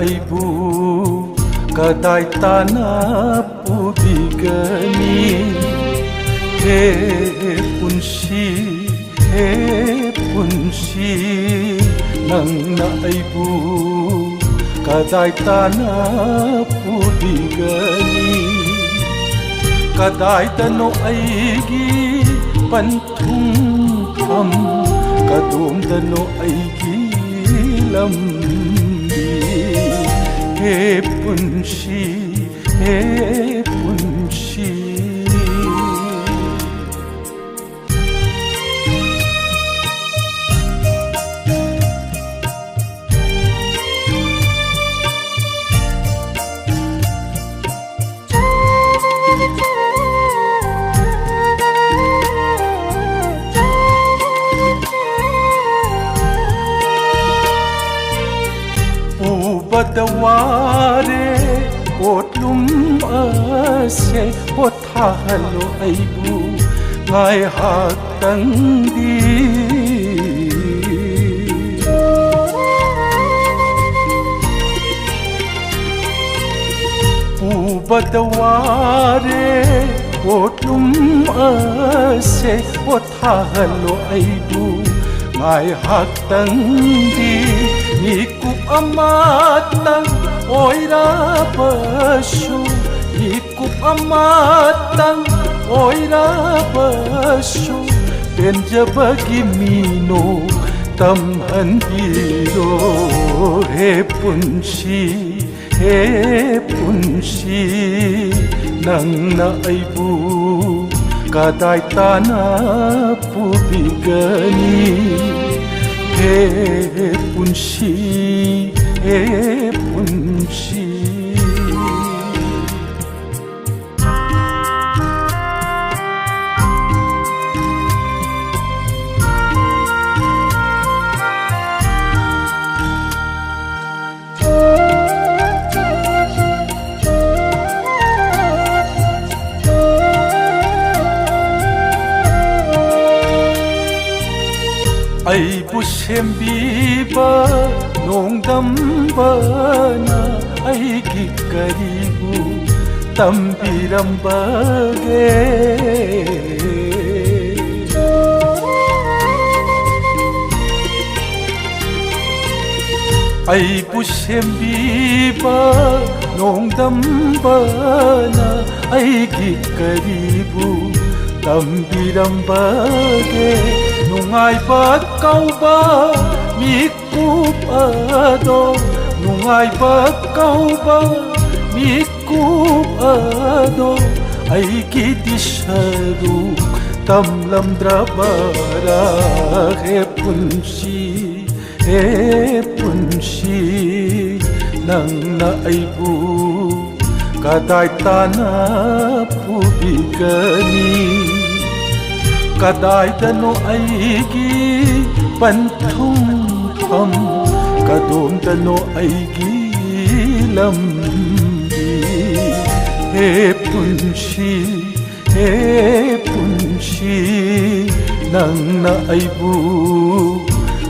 ꯑꯩꯕꯨ ꯀꯗꯥꯏ ꯇꯥꯅ ꯄꯨꯕꯤꯒꯅꯤ ꯍꯦ ꯄꯨꯟꯁꯤ ꯍꯦ ꯄꯨꯟꯁꯤ ꯅꯪꯅ ꯑꯩꯕꯨ ꯀꯗꯥꯏ ꯇꯥꯅ ꯄꯨꯕꯤꯒꯅꯤ ꯀꯗꯥꯏꯗꯅꯣ ꯑꯩꯒꯤ ꯄꯟꯊꯨꯡꯐꯝ ꯀꯗꯣꯝꯗꯅꯣ ꯑꯩꯒꯤ ꯂꯝꯕꯤ हे पुंशी हे पुंशी बदवारे पोटलुम असे पोथाहलो अइबु ngai हाक्तंदी बदवारे पोटलुम असे पोथाहलो अइबु ngai हाक्तंदी Ikup amatang oirabashu Ikup amatang oirabashu Penjabagi mino tamhan biro He punshi Nang na aibu kadai tana pubigani hey पुंशी hey Punshi aibu sembiba nongdambana aigi karibu tambirambage aibu sembiba nongdambana aigi karibu tambirambage Nungai ba kauba mikup ado Nungai ba kauba mikup ado Aigi disaruk tamlam drabara He punshi Nang na aibu kadai tana pubigani Kadaidano aigi panthungpham Kadomdano aigi lambi He punshi Nang na aibu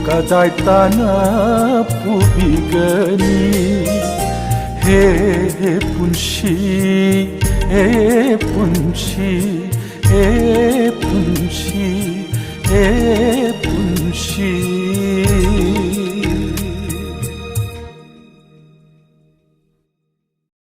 kadai tana pubigani He punshi hey पुंशी